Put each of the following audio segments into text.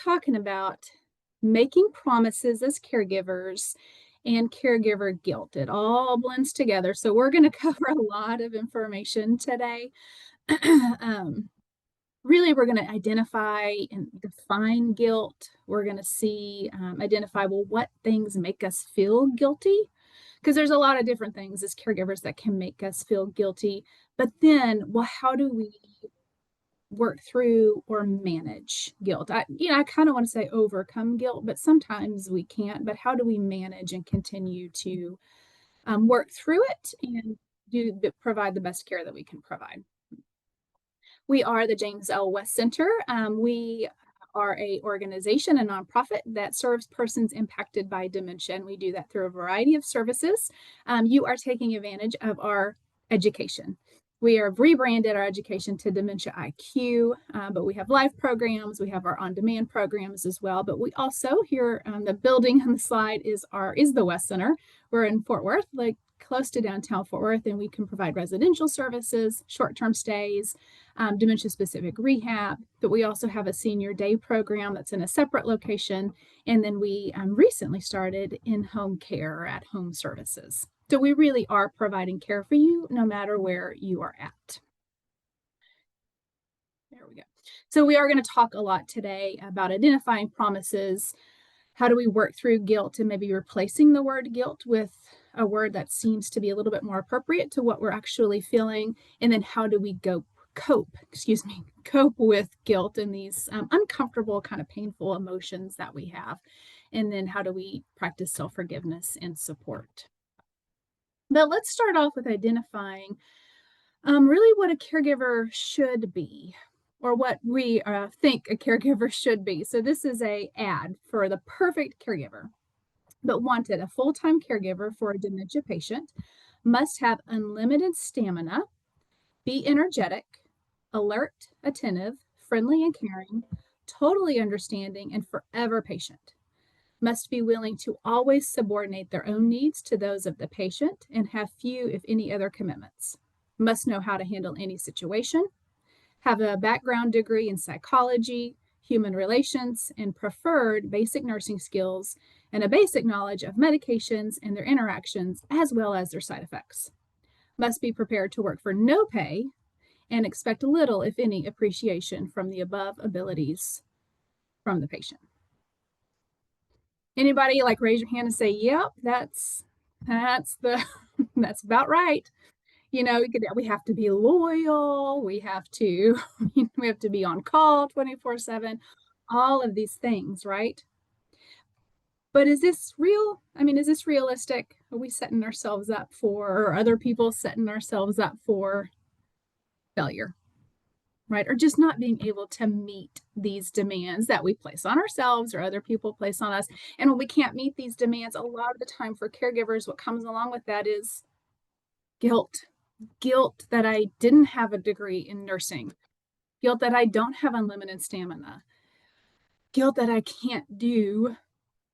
talking about making promises as caregivers and caregiver guilt. It all blends together. So we're going to cover a lot of information today. um, Really, we're going to identify and define guilt. We're going to see, identify, well, what things make us feel guilty? Because there's a lot of different things as caregivers that can make us feel guilty. But then, well, how do we work through or manage guilt? I kind of want to say overcome guilt, but sometimes we can't. But how do we manage and continue to work through it and provide the best care that we can provide? We are the James L. West Center. We are a organization, a nonprofit that serves persons impacted by dementia, and we do that through a variety of services. You are taking advantage of our education. We have rebranded our education to Dementia IQ, but we have live programs. We have our on-demand programs as well. But we also, here the building on the slide is the West Center. We're in Fort Worth, like close to downtown Fort Worth, and we can provide residential services, short-term stays, dementia-specific rehab. But we also have a senior day program that's in a separate location. And then we recently started in-home care or at-home services. So we really are providing care for you no matter where you are at. There we go. So we are going to talk a lot today about identifying promises. How do we work through guilt and maybe replacing the word guilt with a word that seems to be a little bit more appropriate to what we're actually feeling? And then how do we cope with guilt and these uncomfortable, kind of painful emotions that we have? And then how do we practice self-forgiveness and support? But let's start off with identifying really what a caregiver should be, or what we think a caregiver should be. So this is an ad for the perfect caregiver. But wanted, a full-time caregiver for a dementia patient must have unlimited stamina, be energetic, alert, attentive, friendly and caring, totally understanding, and forever patient. Must be willing to always subordinate their own needs to those of the patient and have few, if any, other commitments. Must know how to handle any situation, have a background degree in psychology, human relations, and preferred basic nursing skills and a basic knowledge of medications and their interactions, as well as their side effects. Must be prepared to work for no pay and expect little, if any, appreciation from the above abilities from the patient. Anybody like raise your hand and say, yep, that's that's about right. We have to be loyal. We have to be on call 24/7, all of these things, right? But is this real? Is this realistic? Are we setting ourselves up for, or other people setting ourselves up for failure, right? Or just not being able to meet these demands that we place on ourselves or other people place on us. And when we can't meet these demands, a lot of the time for caregivers, what comes along with that is guilt. Guilt that I didn't have a degree in nursing. Guilt that I don't have unlimited stamina. Guilt that I can't do,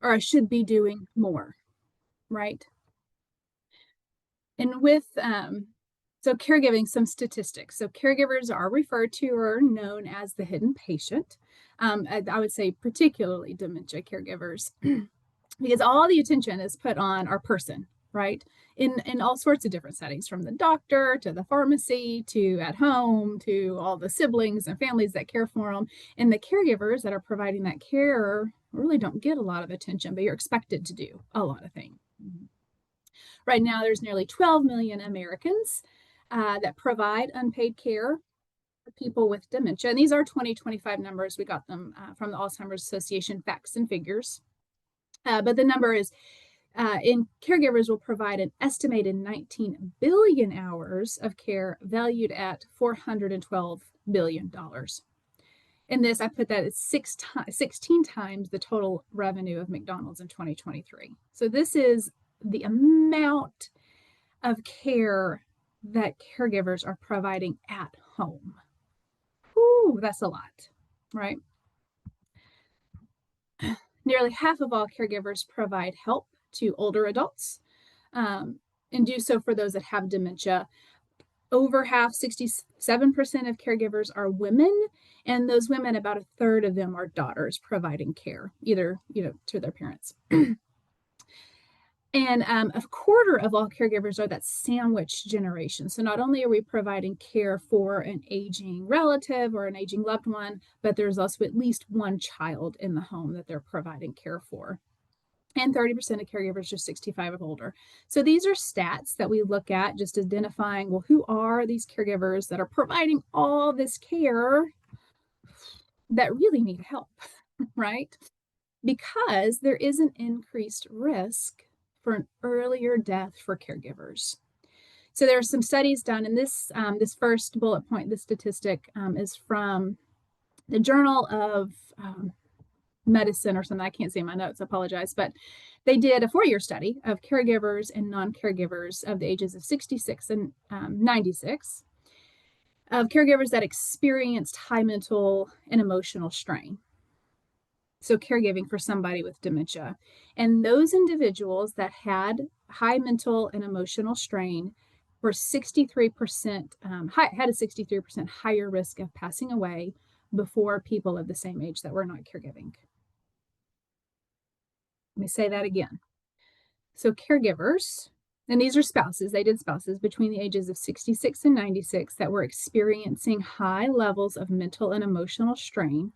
or I should be doing more, right? And with so caregiving, some statistics. So caregivers are referred to or known as the hidden patient. I would say particularly dementia caregivers, because all the attention is put on our person, right? In all sorts of different settings, from the doctor to the pharmacy to at home to all the siblings and families that care for them. And the caregivers that are providing that care really don't get a lot of attention, but you're expected to do a lot of things. Right now, there's nearly 12 million Americans that provide unpaid care for people with dementia. And these are 2025 numbers. We got them from the Alzheimer's Association facts and figures. But the number is, caregivers will provide an estimated 19 billion hours of care valued at $412 billion. In this, I put that at 16 times the total revenue of McDonald's in 2023. So this is the amount of care that caregivers are providing at home. Whew, that's a lot, right? Nearly half of all caregivers provide help to older adults and do so for those that have dementia. Over half, 67% of caregivers are women, and those women, about a third of them are daughters providing care, either, to their parents. And a quarter of all caregivers are that sandwich generation. So not only are we providing care for an aging relative or an aging loved one, but there's also at least one child in the home that they're providing care for. And 30% of caregivers are 65 or older. So these are stats that we look at, just identifying, well, who are these caregivers that are providing all this care that really need help, right? Because there is an increased risk for an earlier death for caregivers. So there are some studies done, and this first bullet point, this statistic is from the Journal of Medicine or something. I can't see my notes, I apologize, but they did a 4-year study of caregivers and non-caregivers of the ages of 66 and 96, of caregivers that experienced high mental and emotional strain. So caregiving for somebody with dementia. And those individuals that had high mental and emotional strain were 63%, had a 63% higher risk of passing away before people of the same age that were not caregiving. Let me say that again. So caregivers, and these are spouses, they did spouses between the ages of 66 and 96 that were experiencing high levels of mental and emotional strain,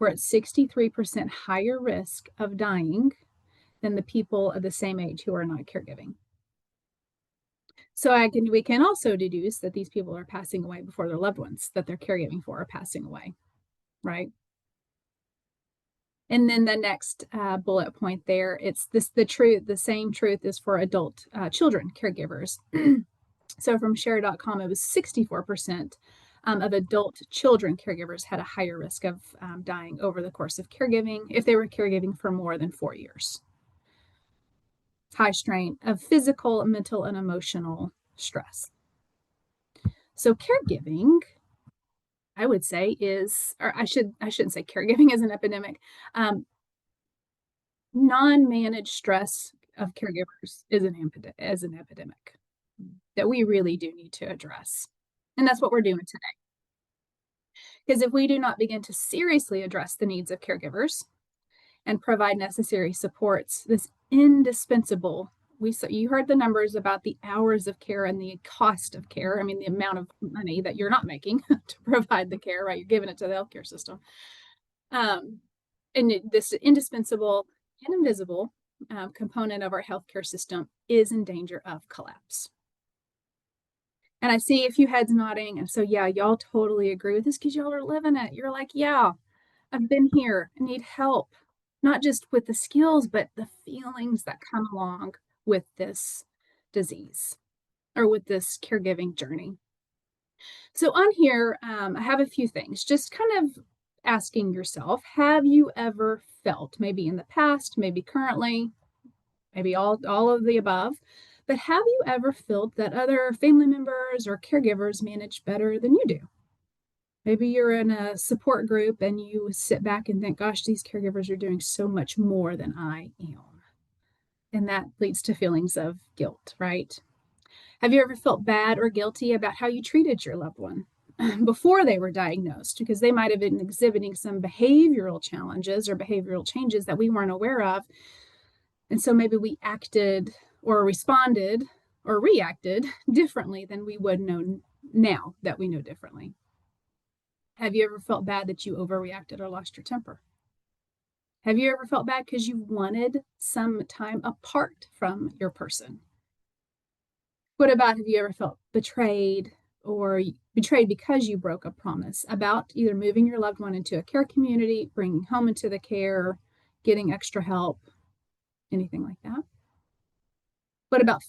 were at 63% higher risk of dying than the people of the same age who are not caregiving. So we can also deduce that these people are passing away before their loved ones that they're caregiving for are passing away, right? And then the next bullet point there, it's the same truth is for adult children caregivers. So from share.com, it was 64% of adult children caregivers had a higher risk of dying over the course of caregiving if they were caregiving for more than 4 years. High strain of physical, mental, and emotional stress. So caregiving, I would say, I shouldn't say caregiving is an epidemic. Non-managed stress of caregivers is an epidemic that we really do need to address. And that's what we're doing today. Because if we do not begin to seriously address the needs of caregivers and provide necessary supports, this indispensable, you heard the numbers about the hours of care and the cost of care. I mean, the amount of money that you're not making to provide the care, right? You're giving it to the healthcare system. This indispensable and invisible component of our healthcare system is in danger of collapse. And I see a few heads nodding. And so, yeah, y'all totally agree with this because y'all are living it. You're like, yeah, I've been here. I need help, not just with the skills, but the feelings that come along with this disease or with this caregiving journey. So on here, I have a few things, just kind of asking yourself, have you ever felt, maybe in the past, maybe currently, maybe all of the above, but have you ever felt that other family members or caregivers manage better than you do? Maybe you're in a support group and you sit back and think, gosh, these caregivers are doing so much more than I am. And that leads to feelings of guilt, right? Have you ever felt bad or guilty about how you treated your loved one before they were diagnosed? Because they might have been exhibiting some behavioral challenges or behavioral changes that we weren't aware of. And so maybe we acted or responded or reacted differently than we would know now that we know differently. Have you ever felt bad that you overreacted or lost your temper? Have you ever felt bad because you wanted some time apart from your person? What about, have you ever felt betrayed or betrayed because you broke a promise about either moving your loved one into a care community, bringing home into the care, getting extra help, anything like that? What about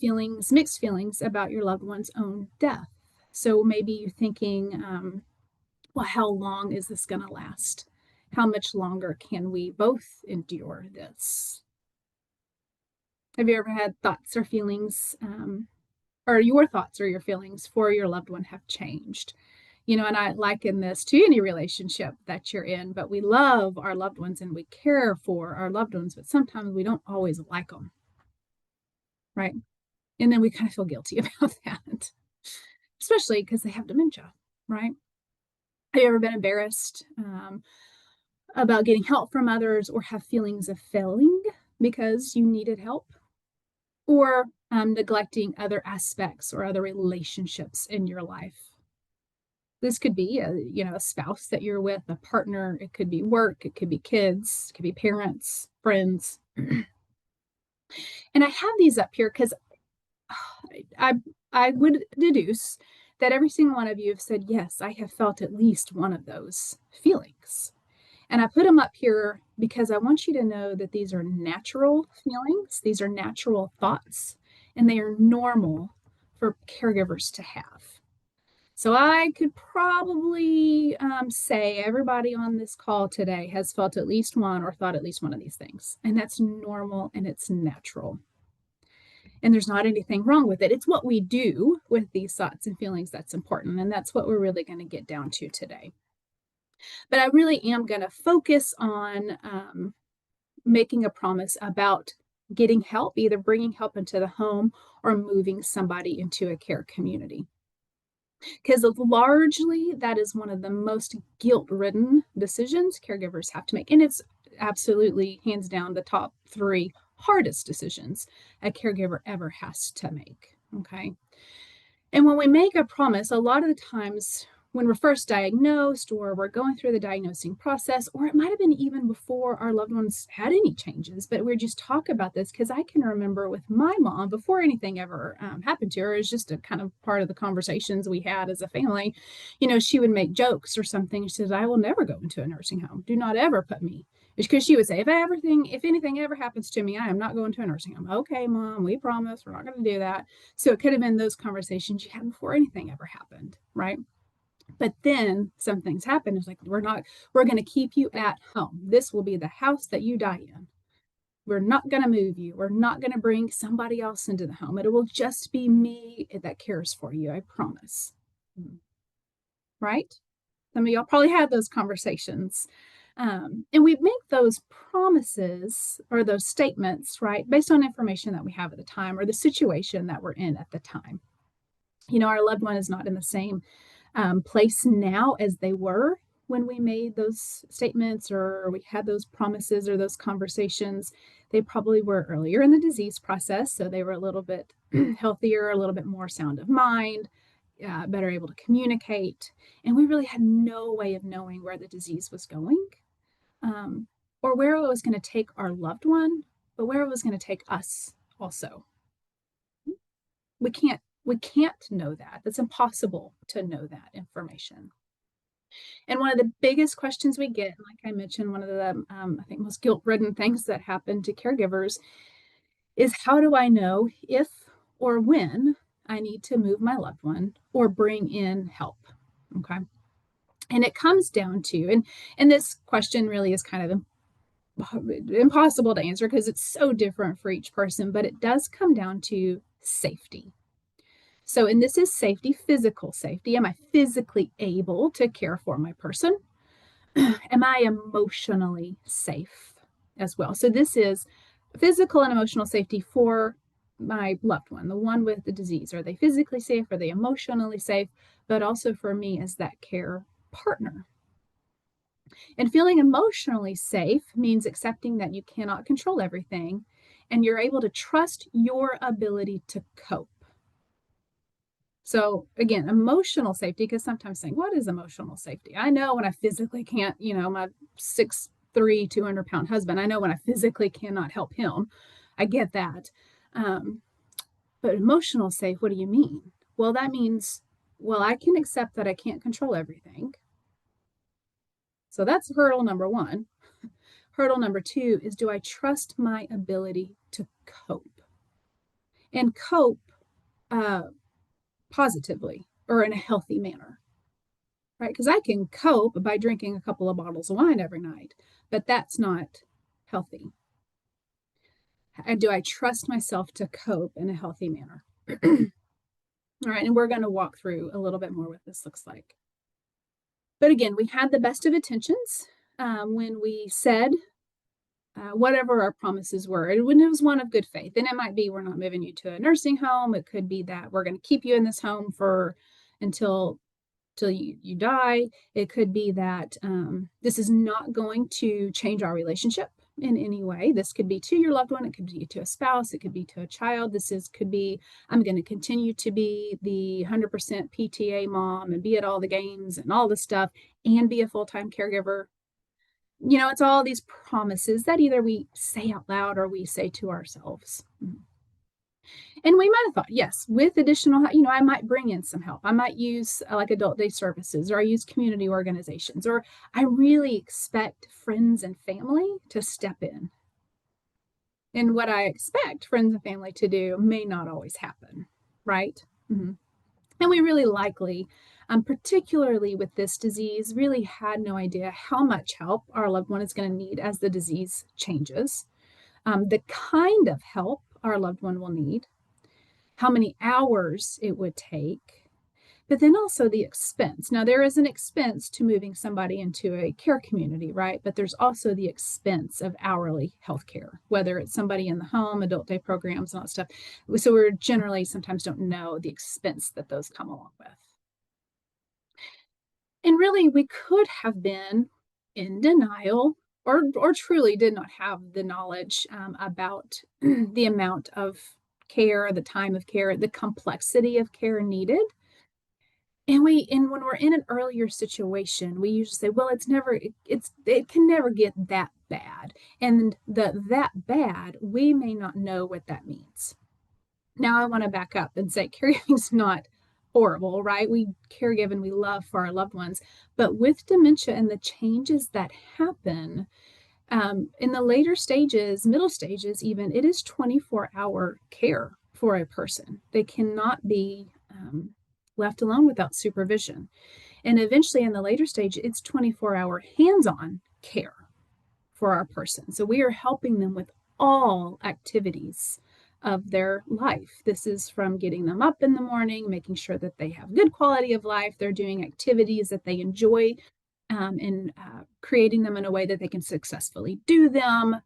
mixed feelings about your loved one's own death? So maybe you're thinking, well, how long is this going to last? How much longer can we both endure this? Have you ever had thoughts or feelings, or your thoughts or your feelings for your loved one have changed? And I liken this to any relationship that you're in, but we love our loved ones and we care for our loved ones, but sometimes we don't always like them, right? And then we kind of feel guilty about that. especially because they have dementia, right? Have you ever been embarrassed about getting help from others or have feelings of failing because you needed help? Or neglecting other aspects or other relationships in your life? This could be a spouse that you're with, a partner, it could be work, it could be kids, it could be parents, friends. And I have these up here because I I would deduce that every single one of you have said, yes, I have felt at least one of those feelings. And I put them up here because I want you to know that these are natural feelings, these are natural thoughts, and they are normal for caregivers to have. So I could probably say everybody on this call today has felt at least one or thought at least one of these things. And that's normal and it's natural. And there's not anything wrong with it. It's what we do with these thoughts and feelings that's important. And that's what we're really going to get down to today. But I really am going to focus on making a promise about getting help, either bringing help into the home or moving somebody into a care community. Because largely that is one of the most guilt-ridden decisions caregivers have to make. And it's absolutely hands down the top 3 hardest decisions a caregiver ever has to make. Okay. And when we make a promise, a lot of the times when we're first diagnosed or we're going through the diagnosing process, or it might have been even before our loved ones had any changes, but we're just talk about this because I can remember with my mom, before anything ever happened to her, it's just a kind of part of the conversations we had as a family. She would make jokes or something. She says, I will never go into a nursing home. Do not ever put me. Because she would say, if anything ever happens to me, I am not going to a nursing home. Okay, Mom, we promise we're not going to do that. So it could have been those conversations you had before anything ever happened, right? But then some things happen. It's like, we're going to keep you at home. This will be the house that you die in. We're not going to move you. We're not going to bring somebody else into the home. It will just be me that cares for you. I promise. Right? Some of y'all probably had those conversations. And we make those promises or those statements, right, based on information that we have at the time or the situation that we're in at the time. Our loved one is not in the same place now as they were when we made those statements or we had those promises or those conversations. They probably were earlier in the disease process, so they were a little bit healthier, a little bit more sound of mind, better able to communicate. And we really had no way of knowing where the disease was going or where it was going to take our loved one, but where it was going to take us also. We can't know that. It's impossible to know that information. And one of the biggest questions we get, like I mentioned, one of the I think most guilt-ridden things that happen to caregivers is, how do I know if or when I need to move my loved one or bring in help? Okay. And it comes down to, and this question really is kind of impossible to answer because it's so different for each person, but it does come down to safety. So, and this is safety, physical safety. Am I physically able to care for my person? Am I emotionally safe as well? So, this is physical and emotional safety for my loved one, the one with the disease. Are they physically safe? Are they emotionally safe? But also for me as that care partner. And feeling emotionally safe means accepting that you cannot control everything and you're able to trust your ability to cope. So again, emotional safety, because sometimes saying, what is emotional safety? I know when I physically can't, my 6'3", 200-pound husband, I know when I physically cannot help him. I get that. But emotional safe, what do you mean? Well, that means, I can accept that I can't control everything. So that's hurdle number 1. Hurdle number 2 is, do I trust my ability to cope? And cope positively or in a healthy manner, right? Because I can cope by drinking a couple of bottles of wine every night, but that's not healthy. And do I trust myself to cope in a healthy manner? All right, and we're going to walk through a little bit more what this looks like. But again, we had the best of intentions when we said whatever our promises were. And when it was one of good faith, and it might be we're not moving you to a nursing home. It could be that we're going to keep you in this home for until you die. It could be that this is not going to change our relationship in any way. This could be to your loved one. It could be to a spouse. It could be to a child. Could be, I'm going to continue to be the 100% PTA mom and be at all the games and all the stuff and be a full-time caregiver. It's all these promises that either we say out loud or we say to ourselves. And we might have thought, yes, with additional, I might bring in some help. I might use like adult day services, or I use community organizations, or I really expect friends and family to step in. And what I expect friends and family to do may not always happen, right? Mm-hmm. And we really likely, particularly with this disease, really had no idea how much help our loved one is going to need as the disease changes, the kind of help our loved one will need, how many hours it would take, but then also the expense. Now, there is an expense to moving somebody into a care community, right? But there's also the expense of hourly health care, whether it's somebody in the home, adult day programs, and all that stuff. So we generally sometimes don't know the expense that those come along with. And really, we could have been in denial or truly did not have the knowledge about the amount of care, the time of care, the complexity of care needed. And when we're in an earlier situation, we usually say, well, it can never get that bad. And that bad, we may not know what that means. Now I want to back up and say caregiving's not horrible, right? We caregive and we love for our loved ones. But with dementia and the changes that happen, in the later stages, middle stages even, it is 24-hour care for a person. They cannot be left alone without supervision. And eventually in the later stage, it's 24-hour hands-on care for our person. So we are helping them with all activities of their life. This is from getting them up in the morning, making sure that they have good quality of life, they're doing activities that they enjoy, and creating them in a way that they can successfully do them,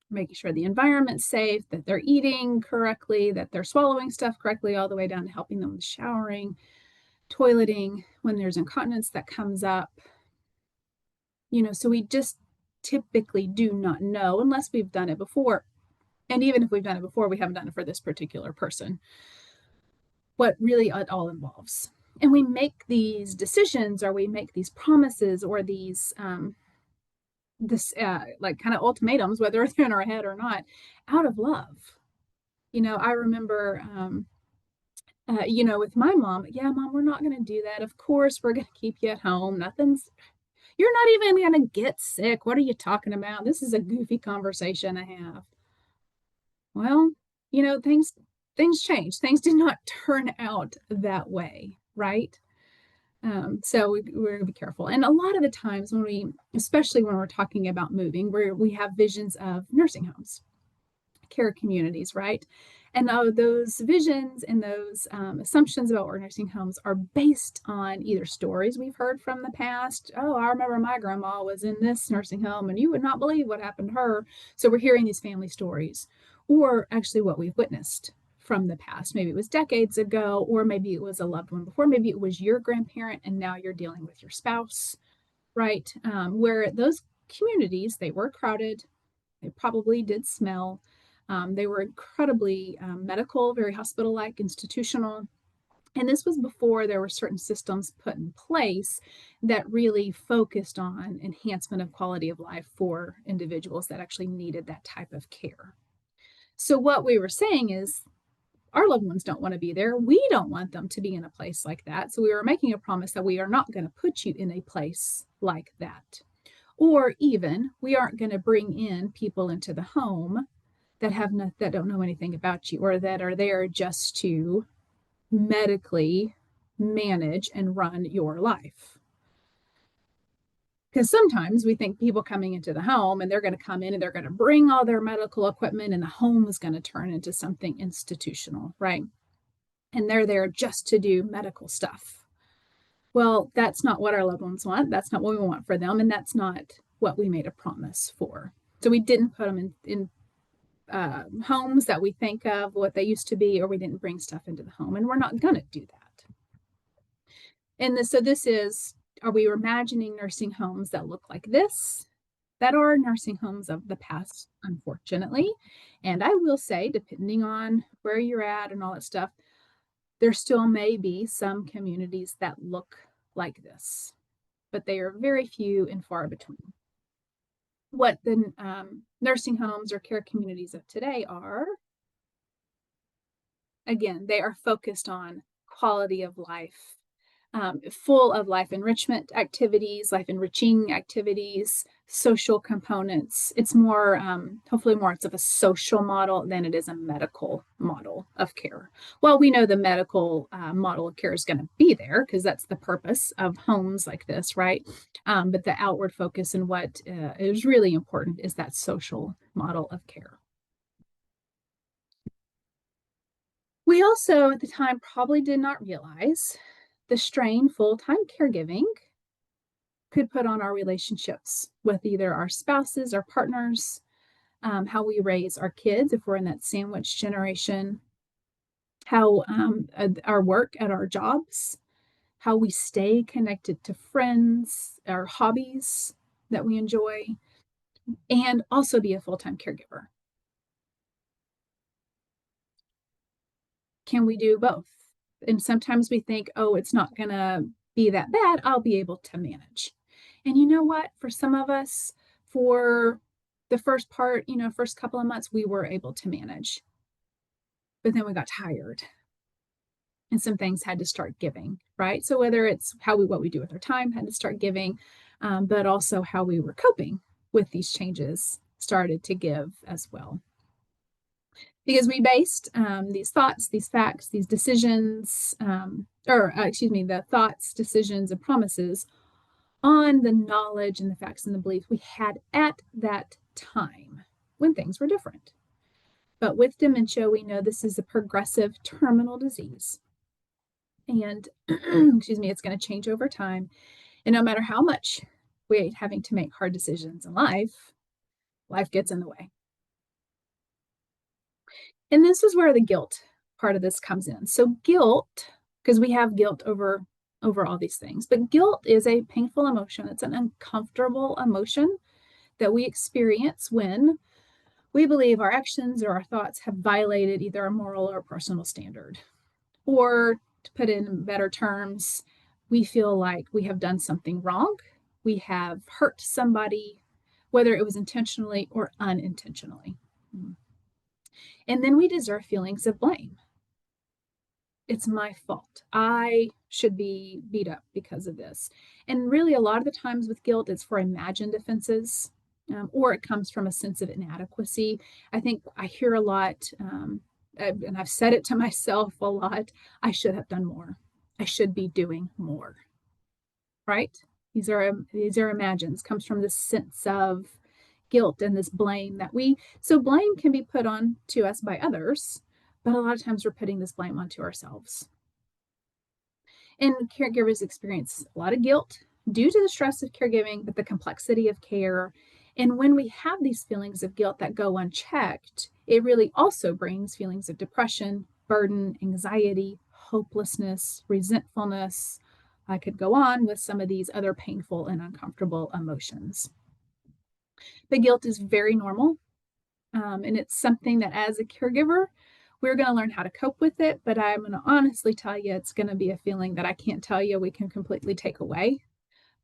making sure the environment's safe, that they're eating correctly, that they're swallowing stuff correctly, all the way down to helping them with showering, toileting, when there's incontinence that comes up. So we just typically do not know unless we've done it before. And even if we've done it before, we haven't done it for this particular person, what really it all involves. And we make these decisions, or we make these promises, or these like kind of ultimatums, whether they're in our head or not, out of love. I remember with my mom, yeah, Mom, we're not going to do that. Of course, we're going to keep you at home. You're not even going to get sick. What are you talking about? This is a goofy conversation I have. Well, things change. Things did not turn out that way, right? So we're going to be careful. And a lot of the times especially when we're talking about moving, we have visions of nursing homes, care communities, right? And those visions and those assumptions about what nursing homes are based on either stories we've heard from the past. Oh, I remember my grandma was in this nursing home and you would not believe what happened to her. So we're hearing these family stories, or actually what we've witnessed from the past. Maybe it was decades ago, or maybe it was a loved one before. Maybe it was your grandparent and now you're dealing with your spouse, right? Where those communities, they were crowded. They probably did smell. They were incredibly medical, very hospital-like, institutional. And this was before there were certain systems put in place that really focused on enhancement of quality of life for individuals that actually needed that type of care. So what we were saying is, our loved ones don't want to be there. We don't want them to be in a place like that. So we were making a promise that we are not going to put you in a place like that. Or even, we aren't going to bring in people into the home that don't know anything about you, or that are there just to medically manage and run your life. Because sometimes we think people coming into the home and they're going to come in and they're going to bring all their medical equipment and the home is going to turn into something institutional, right? And they're there just to do medical stuff. Well, that's not what our loved ones want. That's not what we want for them. And that's not what we made a promise for. So we didn't put them in homes that we think of what they used to be, or we didn't bring stuff into the home, and we're not going to do that. So this is, are we imagining nursing homes that look like this? That are nursing homes of the past, unfortunately. And I will say, depending on where you're at and all that stuff, there still may be some communities that look like this, but they are very few and far between. What the nursing homes or care communities of today are, again, they are focused on quality of life, full of life enrichment activities, life enriching activities, social components. It's more, hopefully, more it's of a social model than it is a medical model of care. Well, we know the medical model of care is going to be there because that's the purpose of homes like this, right? But the outward focus and what is really important is that social model of care. We also, at the time, probably did not realize the strain full time caregiving could put on our relationships with either our spouses, our partners, how we raise our kids if we're in that sandwich generation, how our work at our jobs, how we stay connected to friends, our hobbies that we enjoy, and also be a full time caregiver. Can we do both? And sometimes we think, oh, it's not going to be that bad. I'll be able to manage. And you know what? For some of us, for the first part, first couple of months, we were able to manage. But then we got tired and some things had to start giving, right? So whether it's what we do with our time had to start giving, but also how we were coping with these changes started to give as well. Because we based these thoughts, these facts, these decisions, the thoughts, decisions, and promises on the knowledge and the facts and the beliefs we had at that time when things were different. But with dementia, we know this is a progressive terminal disease. And it's going to change over time. And no matter how much we're having to make hard decisions in life, life gets in the way. And this is where the guilt part of this comes in. So guilt, because we have guilt over all these things, but guilt is a painful emotion. It's an uncomfortable emotion that we experience when we believe our actions or our thoughts have violated either a moral or personal standard. Or to put it in better terms, we feel like we have done something wrong. We have hurt somebody, whether it was intentionally or unintentionally. And then we deserve feelings of blame. It's my fault. I should be beat up because of this. And really, a lot of the times with guilt, it's for imagined offenses, or it comes from a sense of inadequacy. I think I hear a lot, and I've said it to myself a lot, I should have done more. I should be doing more, right? These are imagines, comes from this sense of guilt and this blame so blame can be put on to us by others, but a lot of times we're putting this blame onto ourselves. And caregivers experience a lot of guilt due to the stress of caregiving, but the complexity of care. And when we have these feelings of guilt that go unchecked, it really also brings feelings of depression, burden, anxiety, hopelessness, resentfulness. I could go on with some of these other painful and uncomfortable emotions. But guilt is very normal. And it's something that as a caregiver, we're going to learn how to cope with it. But I'm going to honestly tell you, it's going to be a feeling that I can't tell you we can completely take away.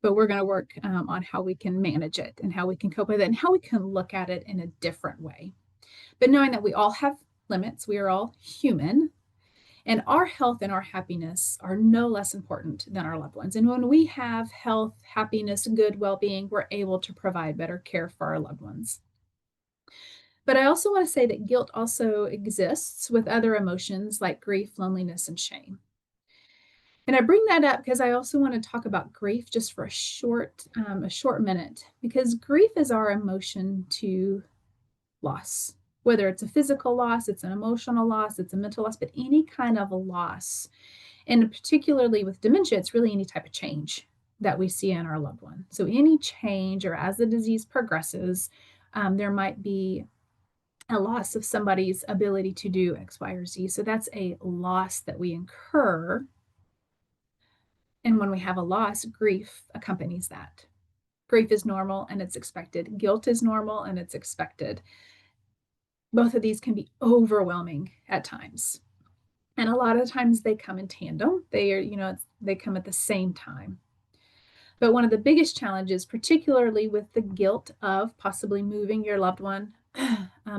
But we're going to work on how we can manage it and how we can cope with it and how we can look at it in a different way. But knowing that we all have limits, we are all human, and our health and our happiness are no less important than our loved ones. And when we have health, happiness, good well being, we're able to provide better care for our loved ones. But I also want to say that guilt also exists with other emotions like grief, loneliness, and shame. And I bring that up because I also want to talk about grief just for a short minute, because grief is our emotion to loss, whether it's a physical loss, it's an emotional loss, it's a mental loss, but any kind of a loss. And particularly with dementia, it's really any type of change that we see in our loved one. So any change, or as the disease progresses, there might be a loss of somebody's ability to do X, Y, or Z. So that's a loss that we incur And when we have a loss, grief accompanies that. Grief is normal and it's expected. Guilt is normal and it's expected. Both of these can be overwhelming at times. And a lot of times they come in tandem. They are, they come at the same time. But one of the biggest challenges, particularly with the guilt of possibly moving your loved one,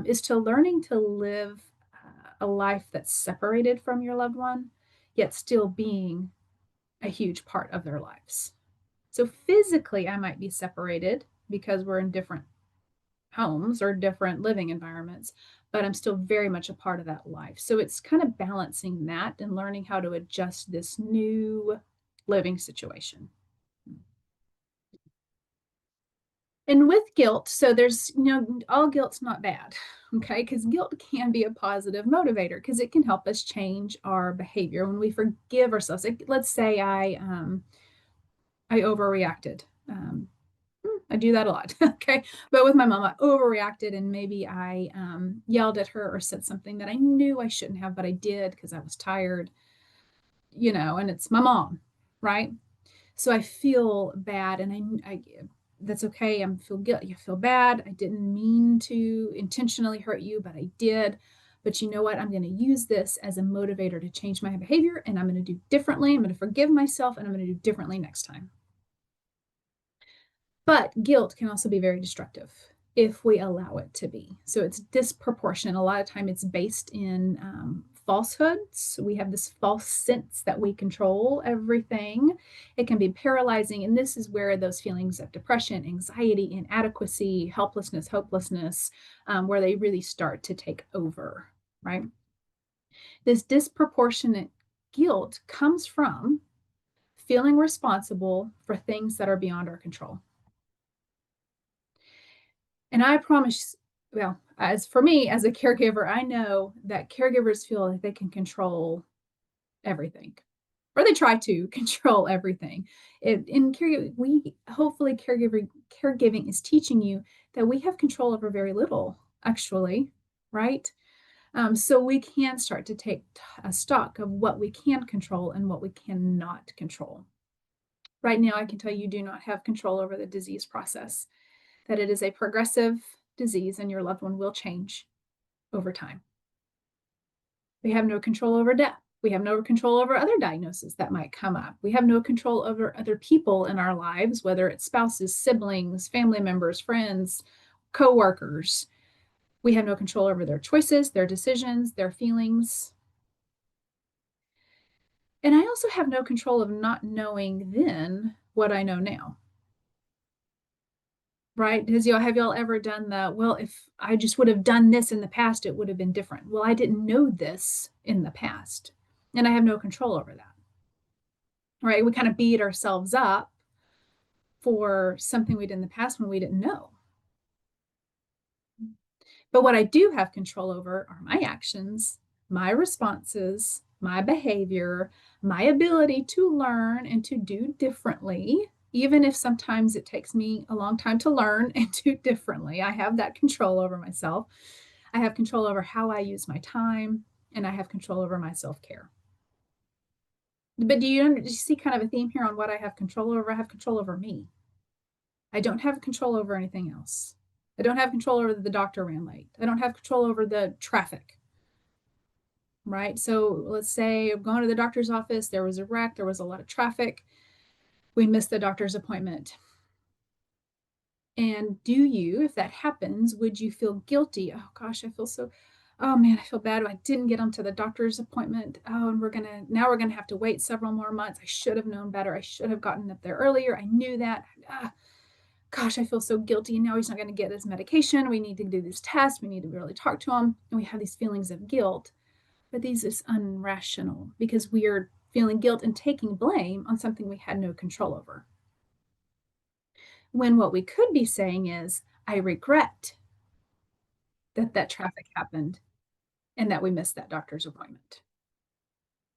is to learning to live a life that's separated from your loved one, yet still being a huge part of their lives. So physically, I might be separated because we're in different homes or different living environments, but I'm still very much a part of that life. So it's kind of balancing that and learning how to adjust this new living situation. And with guilt, so there's, all guilt's not bad, okay? Because guilt can be a positive motivator because it can help us change our behavior when we forgive ourselves. Like, let's say I overreacted. I do that a lot, okay? But with my mom, I overreacted and maybe I yelled at her or said something that I knew I shouldn't have, but I did because I was tired, and it's my mom, right? So I feel bad, and I that's okay. I feel guilty. I feel bad. I didn't mean to intentionally hurt you, but I did. But you know what? I'm going to use this as a motivator to change my behavior, and I'm going to do differently. I'm going to forgive myself, and I'm going to do differently next time. But guilt can also be very destructive if we allow it to be. So it's disproportionate. A lot of time it's based in falsehoods. We have this false sense that we control everything. It can be paralyzing. And this is where those feelings of depression, anxiety, inadequacy, helplessness, hopelessness, where they really start to take over, right? This disproportionate guilt comes from feeling responsible for things that are beyond our control. And I promise, well, as for me as a caregiver, I know that caregivers feel like they can control everything, or they try to control everything. In caregiving, hopefully caregiving is teaching you that we have control over very little, actually, right? So we can start to take a stock of what we can control and what we cannot control. Right now, I can tell you do not have control over the disease process, that it is a progressive disease and your loved one will change over time. We have no control over death. We have no control over other diagnoses that might come up. We have no control over other people in our lives, whether it's spouses, siblings, family members, friends, coworkers. We have no control over their choices, their decisions, their feelings. And I also have no control of not knowing then what I know now. Right? Because have y'all ever done well, if I just would have done this in the past, it would have been different. Well, I didn't know this in the past, and I have no control over that. Right? We kind of beat ourselves up for something we did in the past when we didn't know. But what I do have control over are my actions, my responses, my behavior, my ability to learn and to do differently, even if sometimes it takes me a long time to learn and do differently. I have that control over myself. I have control over how I use my time, and I have control over my self-care. But do you see kind of a theme here on what I have control over? I have control over me. I don't have control over anything else. I don't have control over the doctor ran late. I don't have control over the traffic, right? So let's say I'm going to the doctor's office. There was a wreck. There was a lot of traffic. We missed the doctor's appointment. And if that happens, would you feel guilty? Oh gosh, oh man, I feel bad. I didn't get them to the doctor's appointment. Oh, and now we're gonna have to wait several more months. I should have known better. I should have gotten up there earlier. I knew that. Gosh, I feel so guilty. And now he's not going to get his medication. We need to do these tests. We need to really talk to him. And we have these feelings of guilt. But these is unrational because we are feeling guilt and taking blame on something we had no control over. When what we could be saying is, I regret that traffic happened and that we missed that doctor's appointment.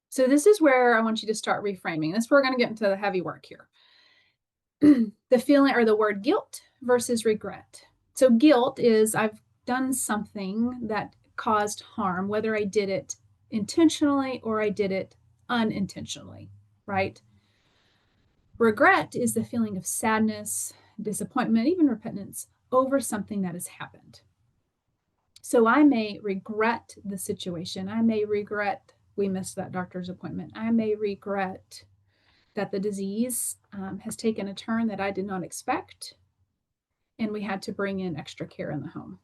So this is where I want you to start reframing. This is where we're going to get into the heavy work here. The feeling or the word guilt versus regret. So guilt is I've done something that caused harm, whether I did it intentionally or I did it unintentionally, right? Regret is the feeling of sadness, disappointment, even repentance over something that has happened. So I may regret the situation. I may regret we missed that doctor's appointment. I may regret that the disease has taken a turn that I did not expect, and we had to bring in extra care in the home.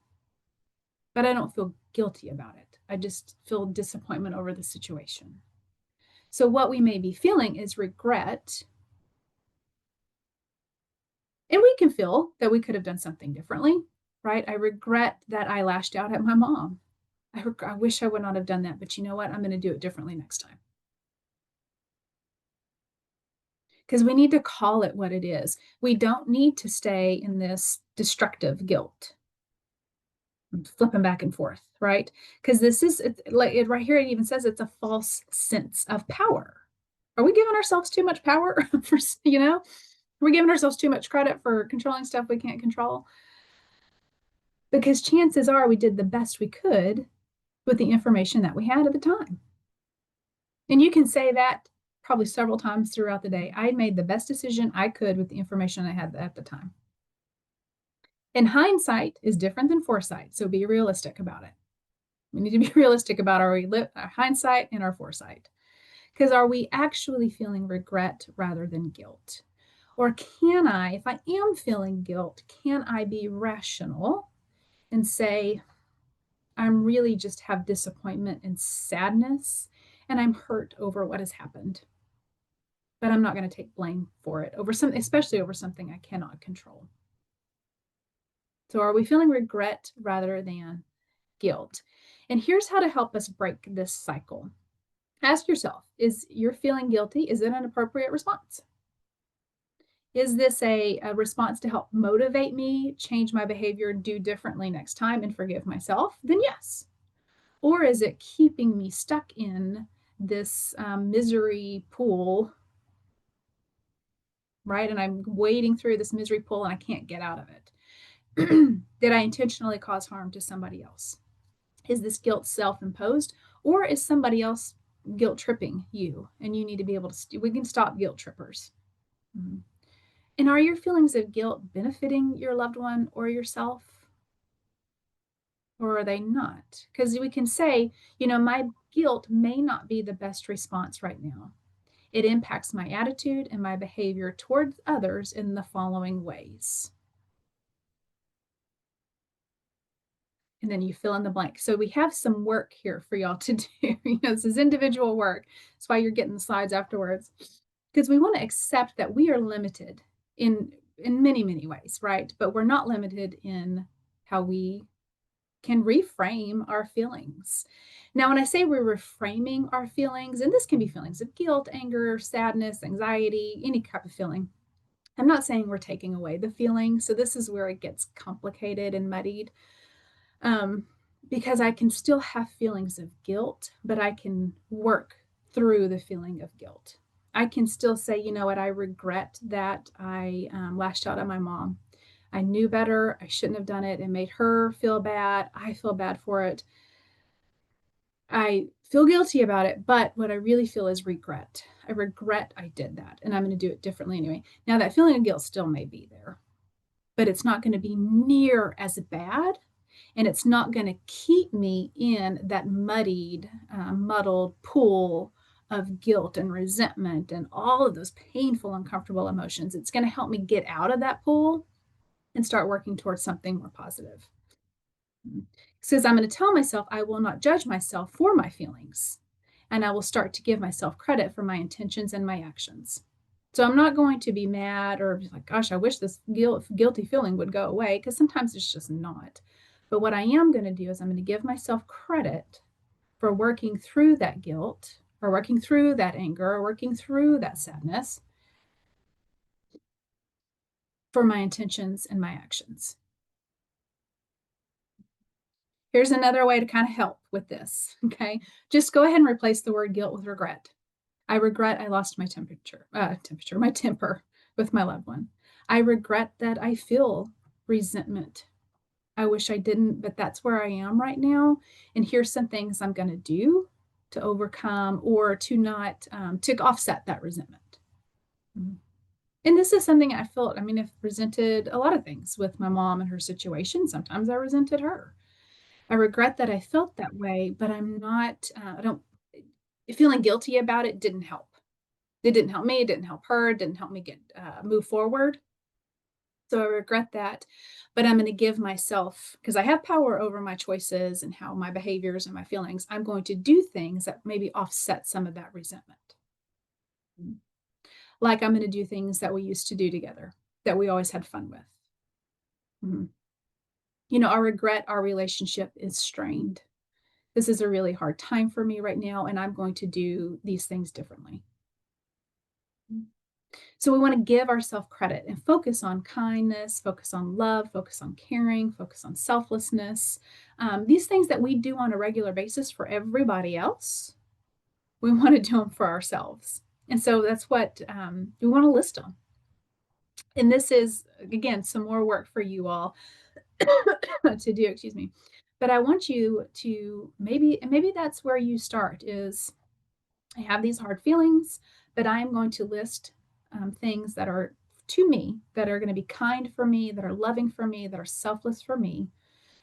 But I don't feel guilty about it. I just feel disappointment over the situation. So what we may be feeling is regret. And we can feel that we could have done something differently, right? I regret that I lashed out at my mom. I wish I would not have done that, but you know what? I'm going to do it differently next time. Because we need to call it what it is. We don't need to stay in this destructive guilt, flipping back and forth, right? Because this is like it right here. It even says it's a false sense of power. Are we giving ourselves too much power for, we're giving ourselves too much credit for controlling stuff we can't control? Because chances are we did the best we could with the information that we had at the time. And you can say that probably several times throughout the day. I made the best decision I could with the information I had at the time. And hindsight is different than foresight. So be realistic about it. We need to be realistic about our hindsight and our foresight. Because are we actually feeling regret rather than guilt? Or can I, if I am feeling guilt, can I be rational and say, I'm really just have disappointment and sadness, and I'm hurt over what has happened. But I'm not going to take blame for it, especially over something I cannot control. So are we feeling regret rather than guilt? And here's how to help us break this cycle. Ask yourself, is you're feeling guilty? Is it an appropriate response? Is this a response to help motivate me, change my behavior, do differently next time, and forgive myself? Then yes. Or is it keeping me stuck in this misery pool, right? And I'm wading through this misery pool and I can't get out of it. Did I intentionally cause harm to somebody else? Is this guilt self-imposed, or is somebody else guilt tripping you? And you need to be able to, we can stop guilt trippers. Mm-hmm. And are your feelings of guilt benefiting your loved one or yourself? Or are they not? Because we can say, my guilt may not be the best response right now. It impacts my attitude and my behavior towards others in the following ways. And then you fill in the blank. So we have some work here for y'all to do. This is individual work. That's why you're getting the slides afterwards. Because we want to accept that we are limited in many, many ways, right? But we're not limited in how we can reframe our feelings. Now, when I say we're reframing our feelings, and this can be feelings of guilt, anger, sadness, anxiety, any type of feeling, I'm not saying we're taking away the feeling. So this is where it gets complicated and muddied, because I can still have feelings of guilt, but I can work through the feeling of guilt. I can still say, you know what, I regret that I lashed out at my mom. I knew better. I shouldn't have done it. It made her feel bad. I feel bad for it. I feel guilty about it, but what I really feel is regret. I regret I did that, and I'm going to do it differently anyway. Now, that feeling of guilt still may be there, but it's not going to be near as bad, and it's not going to keep me in that muddled pool of guilt and resentment and all of those painful, uncomfortable emotions. It's going to help me get out of that pool and start working towards something more positive. It says, I'm going to tell myself I will not judge myself for my feelings, and I will start to give myself credit for my intentions and my actions. So I'm not going to be mad or be like, gosh, I wish this guilty feeling would go away, because sometimes it's just not. But what I am going to do is I'm going to give myself credit for working through that guilt, or working through that anger, or working through that sadness for my intentions and my actions. Here's another way to kind of help with this, okay? Just go ahead and replace the word guilt with regret. I regret I lost my my temper with my loved one. I regret that I feel resentment. I wish I didn't, but that's where I am right now. And here's some things I'm going to do to overcome or to not, to offset that resentment. And this is something I felt, I mean, I've resented a lot of things with my mom and her situation. Sometimes I resented her. I regret that I felt that way, but I'm not, I don't, feeling guilty about it didn't help. It didn't help me. It didn't help her. It didn't help me get, move forward. So I regret that, but I'm going to give myself, because I have power over my choices and how my behaviors and my feelings, I'm going to do things that maybe offset some of that resentment. Like I'm going to do things that we used to do together that we always had fun with. Mhm. I regret our relationship is strained. This is a really hard time for me right now, and I'm going to do these things differently. So we want to give ourselves credit and focus on kindness, focus on love, focus on caring, focus on selflessness. These things that we do on a regular basis for everybody else, we want to do them for ourselves. And so that's what we want to list them. And this is, again, some more work for you all to do, excuse me. But I want you to maybe that's where you start is I have these hard feelings, but I am going to list things that are to me, that are going to be kind for me, that are loving for me, that are selfless for me.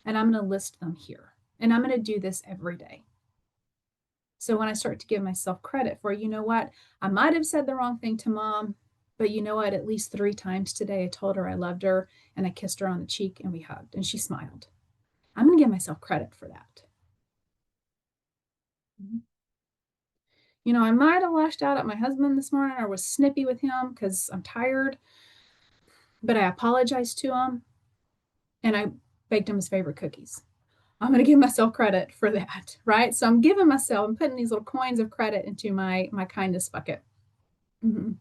And I'm going to list them here. And I'm going to do this every day. So when I start to give myself credit for, what, I might have said the wrong thing to mom, but you know what, at least 3 times today, I told her I loved her and I kissed her on the cheek and we hugged and she smiled. I'm going to give myself credit for that. Mm-hmm. I might have lashed out at my husband this morning or was snippy with him because I'm tired, but I apologized to him and I baked him his favorite cookies. I'm going to give myself credit for that, right? So I'm putting these little coins of credit into my kindness bucket. Mm-hmm.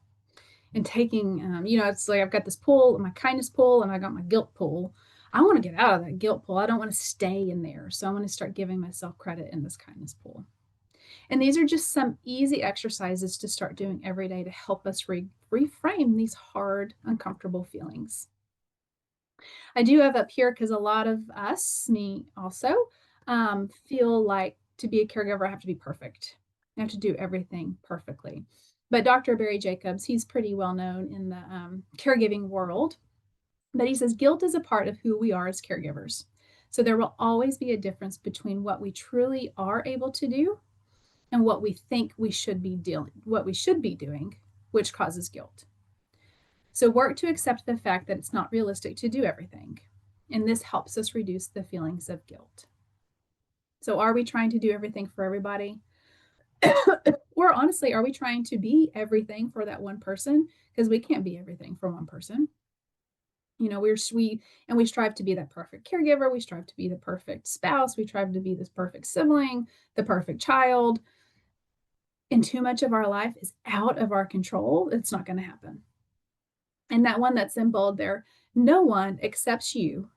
And taking, it's like I've got this pool, my kindness pool, and I got my guilt pool. I want to get out of that guilt pool. I don't want to stay in there. So I'm going to start giving myself credit in this kindness pool. And these are just some easy exercises to start doing every day to help us reframe these hard, uncomfortable feelings. I do have up here because a lot of us, me also, feel like to be a caregiver, I have to be perfect. I have to do everything perfectly. But Dr. Barry Jacobs, he's pretty well known in the caregiving world. But he says guilt is a part of who we are as caregivers. So there will always be a difference between what we truly are able to do and what we think we should be doing, which causes guilt. So work to accept the fact that it's not realistic to do everything. And this helps us reduce the feelings of guilt. So are we trying to do everything for everybody? Or honestly, are we trying to be everything for that one person? Because we can't be everything for one person. We strive to be that perfect caregiver. We strive to be the perfect spouse. We strive to be this perfect sibling, the perfect child. And too much of our life is out of our control. It's not going to happen. And that one that's in bold there, no one expects you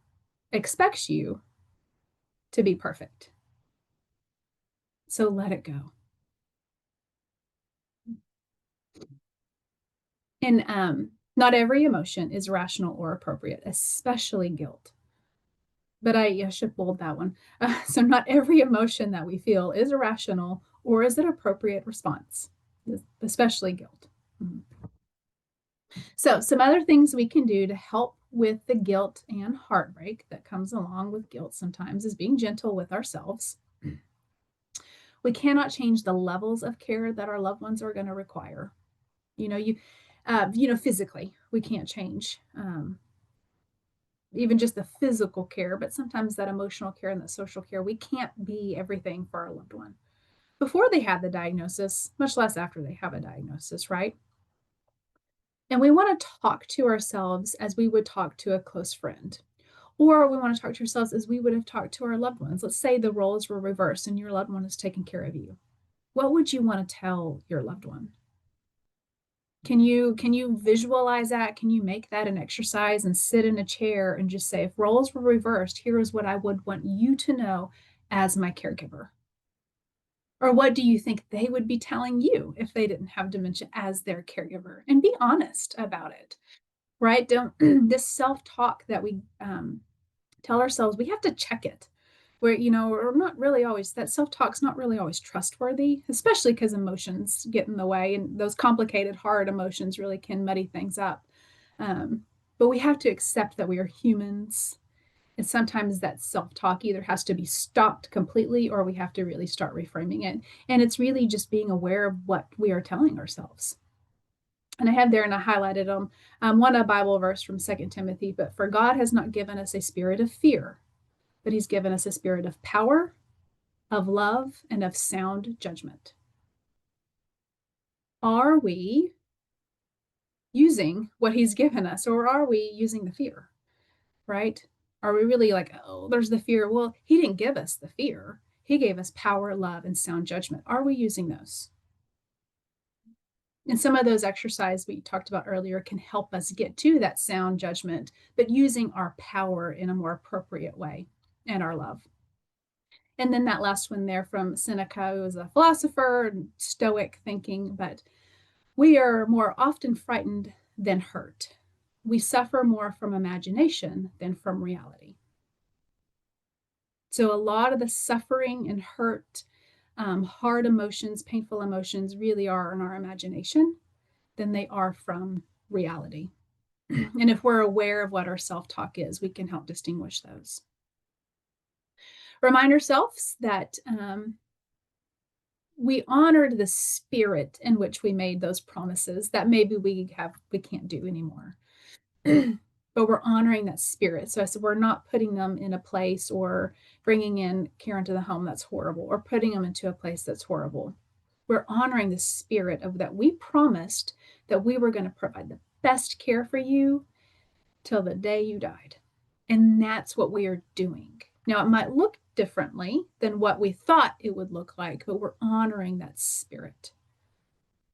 to be perfect. So let it go. And not every emotion is rational or appropriate, especially guilt. But I should bold that one. So not every emotion that we feel is irrational or is an appropriate response, especially guilt. Mm-hmm. So some other things we can do to help with the guilt and heartbreak that comes along with guilt sometimes is being gentle with ourselves. We cannot change the levels of care that our loved ones are going to require. Physically, we can't change even just the physical care, but sometimes that emotional care and the social care, we can't be everything for our loved one before they have the diagnosis, much less after they have a diagnosis, right? And we want to talk to ourselves as we would talk to a close friend. Or we want to talk to ourselves as we would have talked to our loved ones. Let's say the roles were reversed and your loved one is taking care of you. What would you want to tell your loved one? Can you visualize that? Can you make that an exercise and sit in a chair and just say, if roles were reversed, here is what I would want you to know as my caregiver? Or what do you think they would be telling you if they didn't have dementia as their caregiver? And be honest about it, right? Don't this self-talk that we tell ourselves, we have to check it. Where, we're not really always, that self-talk's not really always trustworthy, especially because emotions get in the way and those complicated, hard emotions really can muddy things up. Um, but we have to accept that we are humans. And sometimes that self talk either has to be stopped completely or we have to really start reframing it. And it's really just being aware of what we are telling ourselves. And I had there and I highlighted them. One a Bible verse from 2 Timothy, but for God has not given us a spirit of fear, but he's given us a spirit of power, of love, and of sound judgment. Are we using what he's given us, or are we using the fear? Right? Are we really like, oh, there's the fear? Well, he didn't give us the fear. He gave us power, love, and sound judgment. Are we using those? And some of those exercises we talked about earlier can help us get to that sound judgment, but using our power in a more appropriate way and our love. And then that last one there from Seneca, who was a philosopher, Stoic thinking, but we are more often frightened than hurt. We suffer more from imagination than from reality. So a lot of the suffering and hurt, hard emotions, painful emotions really are in our imagination than they are from reality. And if we're aware of what our self-talk is, we can help distinguish those. Remind ourselves that we honored the spirit in which we made those promises that maybe we can't do anymore. But we're honoring that spirit. So I said, we're not putting them in a place or bringing in care into the home that's horrible or putting them into a place that's horrible. We're honoring the spirit of that we promised that we were going to provide the best care for you till the day you died. And that's what we are doing. Now, it might look differently than what we thought it would look like, but we're honoring that spirit,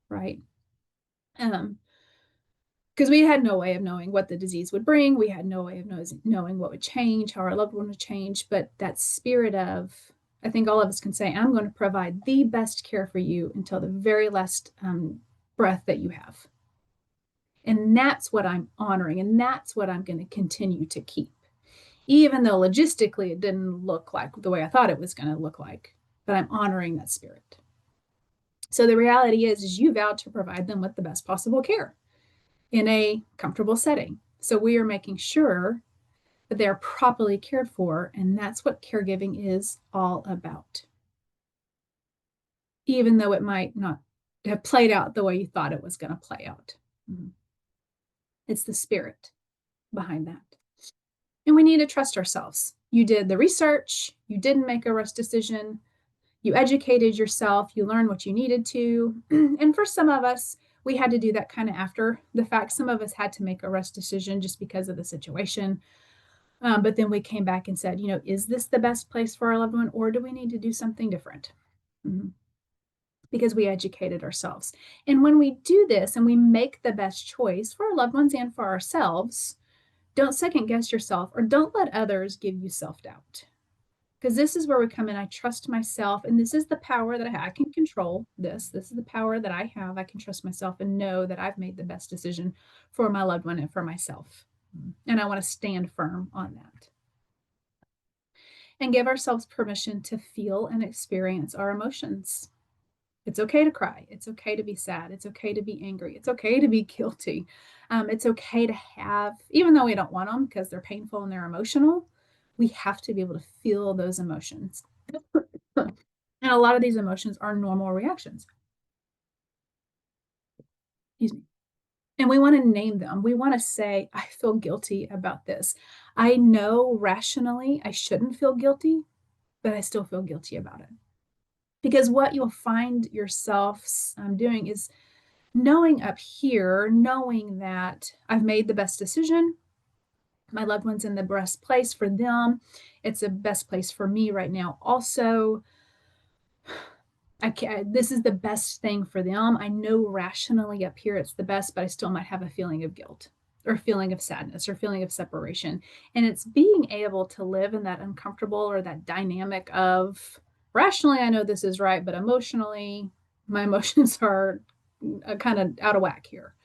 right? Because we had no way of knowing what the disease would bring. We had no way of knowing what would change, how our loved one would change. But that spirit of, I think all of us can say, I'm going to provide the best care for you until the very last breath that you have. And that's what I'm honoring. And that's what I'm going to continue to keep. Even though logistically it didn't look like the way I thought it was going to look like, but I'm honoring that spirit. So the reality is you vowed to provide them with the best possible care in a comfortable setting. So we are making sure that they're properly cared for, and that's what caregiving is all about. Even though it might not have played out the way you thought it was going to play out. Mm-hmm. It's the spirit behind that. And we need to trust ourselves. You did the research, you didn't make a rush decision, you educated yourself, you learned what you needed to. And for some of us, we had to do that kind of after the fact. Some of us had to make a rush decision just because of the situation. But then we came back and said, is this the best place for our loved one, or do we need to do something different? Mm-hmm. Because we educated ourselves. And when we do this and we make the best choice for our loved ones and for ourselves, don't second guess yourself or don't let others give you self-doubt. Because this is where we come in. I trust myself, and this is the power that I have. I can control this. This is the power that I have. I can trust myself and know that I've made the best decision for my loved one and for myself. And I want to stand firm on that. And give ourselves permission to feel and experience our emotions. It's okay to cry. It's okay to be sad. It's okay to be angry. It's okay to be guilty. It's okay to have, even though we don't want them because they're painful and they're emotional, we have to be able to feel those emotions. And a lot of these emotions are normal reactions. Excuse me. And we want to name them. We want to say, I feel guilty about this. I know rationally I shouldn't feel guilty, but I still feel guilty about it. Because what you'll find yourself doing is knowing up here, knowing that I've made the best decision. My loved one's in the best place for them. It's the best place for me right now. Also, this is the best thing for them. I know rationally up here it's the best, but I still might have a feeling of guilt or feeling of sadness or feeling of separation. And it's being able to live in that uncomfortable or that dynamic of rationally, I know this is right, but emotionally, my emotions are kind of out of whack here.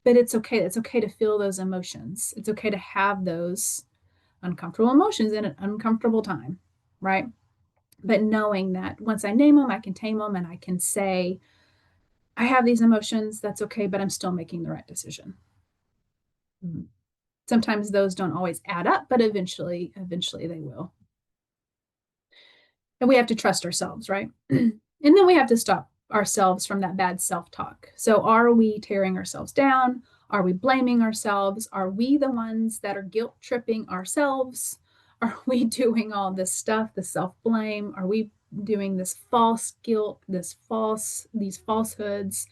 But it's okay. It's okay to feel those emotions. It's okay to have those uncomfortable emotions in an uncomfortable time, right? But knowing that once I name them, I can tame them and I can say, I have these emotions. That's okay, but I'm still making the right decision. Mhm. Sometimes those don't always add up, but eventually they will. And we have to trust ourselves, right? And then we have to stop ourselves from that bad self-talk. So are we tearing ourselves down? Are we blaming ourselves? Are we the ones that are guilt tripping ourselves? Are we doing all this stuff, the self-blame? Are we doing this false guilt, these falsehoods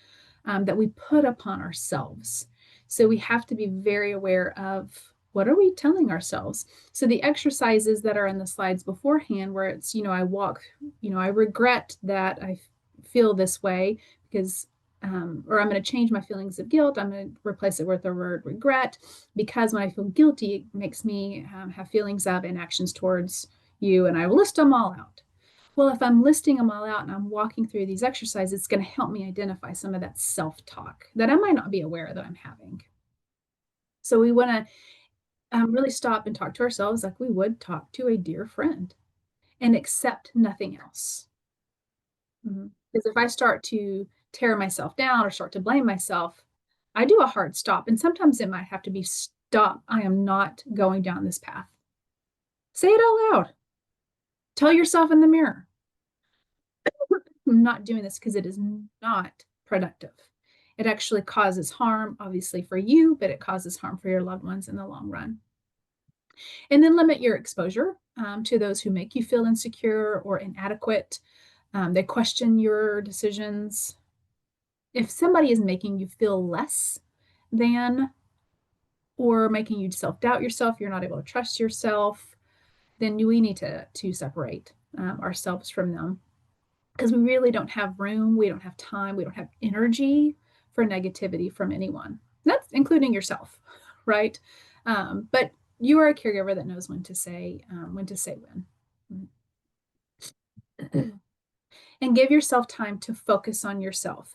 that we put upon ourselves? So we have to be very aware of what are we telling ourselves. So the exercises that are in the slides beforehand, where it's, I walk, I regret that I feel this way because, or I'm going to change my feelings of guilt. I'm going to replace it with the word regret because when I feel guilty, it makes me have feelings of and actions towards you. And I will list them all out. Well, if I'm listing them all out and I'm walking through these exercises, it's going to help me identify some of that self talk that I might not be aware that I'm having. So we want to really stop and talk to ourselves like we would talk to a dear friend and accept nothing else. Because if I start to tear myself down or start to blame myself, I do a hard stop. And sometimes it might have to be stop. I am not going down this path. Say it out loud. Tell yourself in the mirror, I'm not doing this because it is not productive. It actually causes harm, obviously, for you, but it causes harm for your loved ones in the long run. And then limit your exposure to those who make you feel insecure or inadequate. They question your decisions. If somebody is making you feel less than or making you self-doubt yourself, you're not able to trust yourself, then we need to separate ourselves from them because we really don't have room, we don't have time, we don't have energy for negativity from anyone. That's including yourself, right? But you are a caregiver that knows when to say when. And give yourself time to focus on yourself.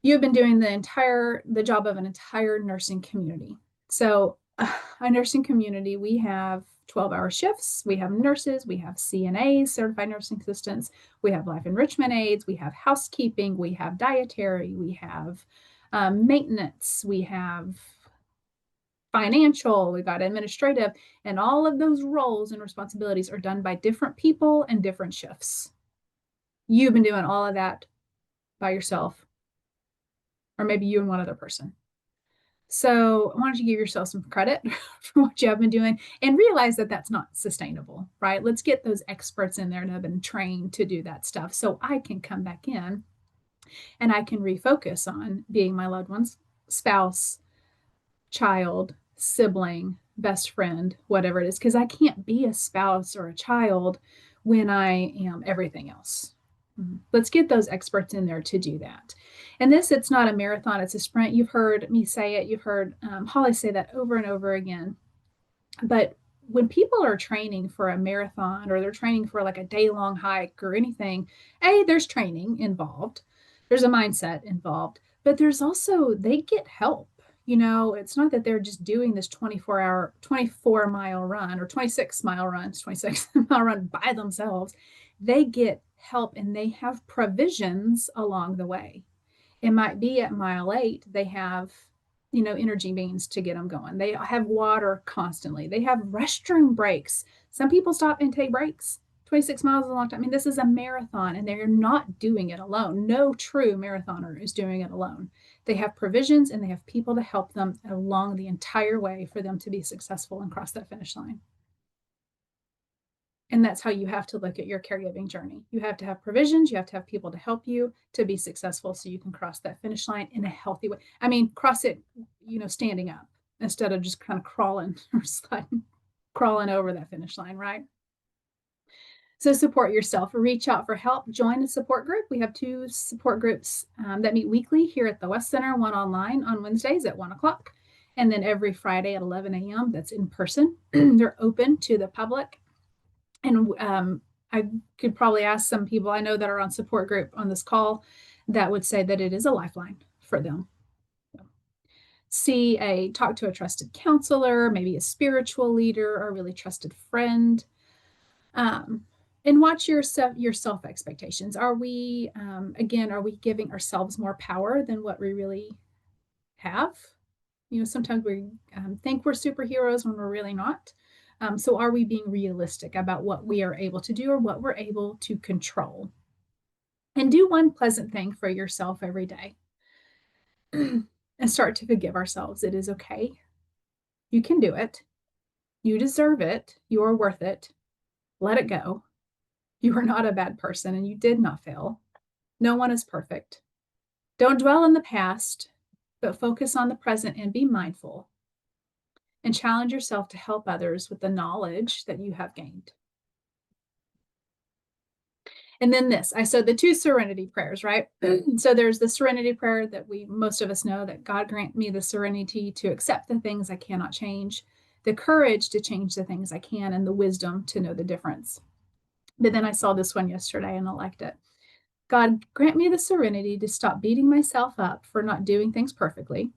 You've been doing the job of an entire nursing community. So a nursing community, we have 12-hour shifts, we have nurses, we have CNAs, certified nursing assistants, we have life enrichment aides, we have housekeeping, we have dietary, we have maintenance, we have financial, we've got administrative, and all of those roles and responsibilities are done by different people and different shifts. You've been doing all of that by yourself, or maybe you and one other person. So why don't you give yourself some credit for what you have been doing and realize that that's not sustainable, right? Let's get those experts in there that have been trained to do that stuff so I can come back in and I can refocus on being my loved one's spouse, child, sibling, best friend, whatever it is, because I can't be a spouse or a child when I am everything else. Let's get those experts in there to do that. And it's not a marathon, it's a sprint. You've heard me say it, you've heard Holly say that over and over again. But when people are training for a marathon or they're training for like a day-long hike or anything, there's training involved, there's a mindset involved, but there's also, they get help. It's not that they're just doing this 24-mile run or 26-mile run, 26-mile run by themselves. They get help and they have provisions along the way. It might be at mile 8, they have, energy beans to get them going. They have water constantly. They have restroom breaks. Some people stop and take breaks. 26 miles is a long time. I mean, this is a marathon and they're not doing it alone. No true marathoner is doing it alone. They have provisions and they have people to help them along the entire way for them to be successful and cross that finish line. And that's how you have to look at your caregiving journey. You have to have provisions, you have to have people to help you to be successful so you can cross that finish line in a healthy way. I mean, cross it, standing up instead of just kind of crawling or sliding, crawling over that finish line, right? So support yourself, reach out for help, join a support group. We have 2 support groups that meet weekly here at the West Center, one online on Wednesdays at 1:00, and then every Friday at 11 a.m. That's in person. They're open to the public. And I could probably ask some people I know that are on support group on this call that would say that it is a lifeline for them. Talk to a trusted counselor, maybe a spiritual leader or a really trusted friend. And watch your self expectations. Are we giving ourselves more power than what we really have? Sometimes we think we're superheroes when we're really not. So are we being realistic about what we are able to do or what we're able to control? And do one pleasant thing for yourself every day and start to forgive ourselves. It is okay. You can do it. You deserve it. You are worth it. Let it go. You are not a bad person and you did not fail. No one is perfect. Don't dwell in the past, but focus on the present and be mindful and challenge yourself to help others with the knowledge that you have gained. And then this, I said the two serenity prayers, right? So there's the serenity prayer that most of us know, that God grant me the serenity to accept the things I cannot change, the courage to change the things I can, and the wisdom to know the difference. But then I saw this one yesterday and I liked it. God grant me the serenity to stop beating myself up for not doing things perfectly,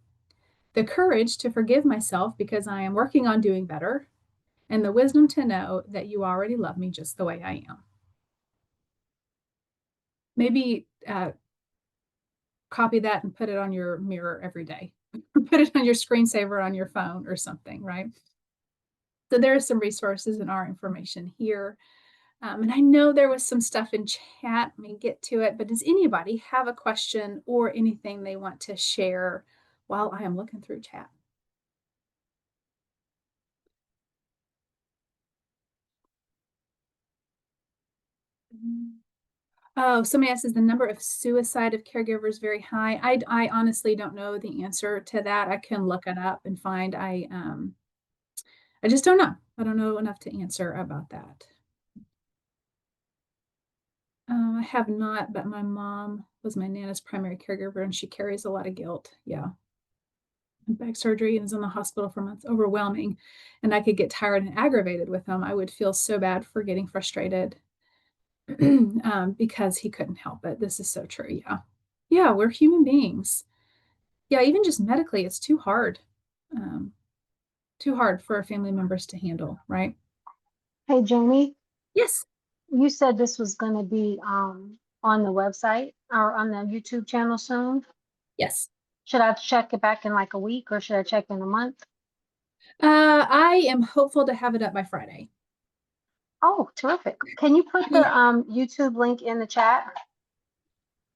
the courage to forgive myself because I am working on doing better, and the wisdom to know that you already love me just the way I am. Maybe copy that and put it on your mirror every day, or put it on your screensaver on your phone or something, right? So there are some resources and our information here. And I know there was some stuff in chat. Let me get to it. But does anybody have a question or anything they want to share while I am looking through chat? Oh, somebody asks, is the number of suicide of caregivers very high? I honestly don't know the answer to that. I can look it up and find. I just don't know. I don't know enough to answer about that. I have not, but my mom was my Nana's primary caregiver and she carries a lot of guilt. Yeah. Back surgery and is in the hospital for months, overwhelming. And I could get tired and aggravated with him. I would feel so bad for getting frustrated because he couldn't help it. This is so true. Yeah. Yeah, we're human beings. Yeah, even just medically, it's um, too hard for our family members to handle, right? Hey, Jamie, Yes. you said this was going to be on the website or on the YouTube channel soon. Yes. Should I check it back in like a week or should I check in a month? I am hopeful to have it up by Friday. Oh, terrific. Can you put the Yeah, YouTube link in the chat?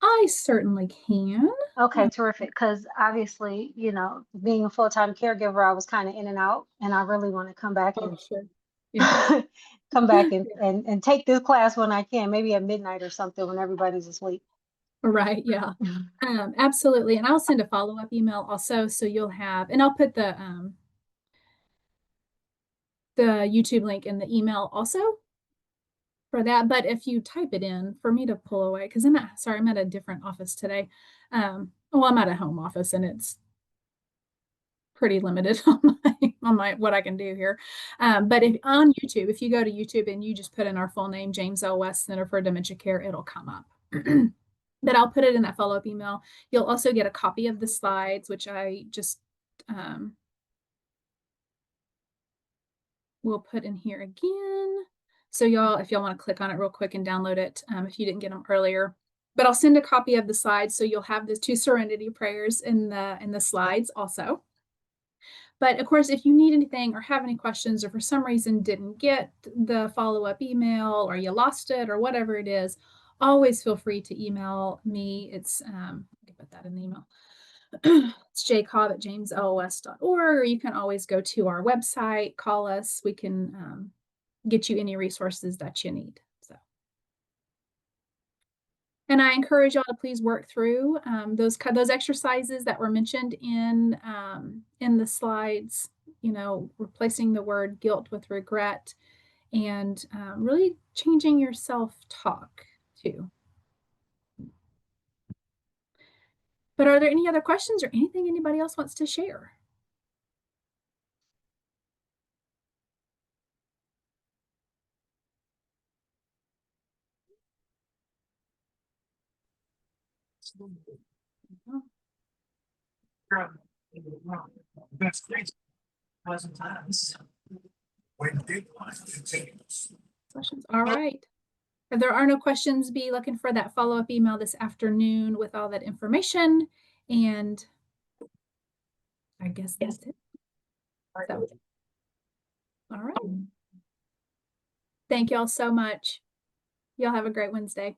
I certainly can. Okay, terrific. Because obviously, being a full-time caregiver, I was kind of in and out, and I really want to come back Oh, and sure. Yeah. come back and take this class when I can, maybe at midnight or something when everybody's asleep. Right. Yeah. Absolutely. And I'll send a follow-up email also. So you'll have, and I'll put the YouTube link in the email also for that. But if you type it in for me to pull away, because I'm at a different office today. Well, I'm at a home office and it's pretty limited on my what I can do here. But if on YouTube, if you go to YouTube and you just put in our full name, James L. West Center for Dementia Care, it'll come up. But I'll put it in that follow-up email. You'll also get a copy of the slides, which I just will put in here again. So y'all, if y'all want to click on it real quick and download it, if you didn't get them earlier. But I'll send a copy of the slides, so you'll have the two serenity prayers in the slides also. But of course, if you need anything or have any questions, or for some reason didn't get the follow-up email, or you lost it, or whatever it is, always feel free to email me. It's I can put that in the email. It's jcobb@jameslos.org, or you can always go to our website, call us. We can get you any resources that you need. So, and I encourage y'all to please work through those exercises that were mentioned in the slides. Replacing the word guilt with regret, and really changing your self-talk too. But are there any other questions or anything anybody else wants to share? Best days, pleasant times. When big life continues. Questions? All right. If there are no questions, be looking for that follow-up email this afternoon with all that information. And I guess that's it. So, all right. Thank y'all so much. Y'all have a great Wednesday.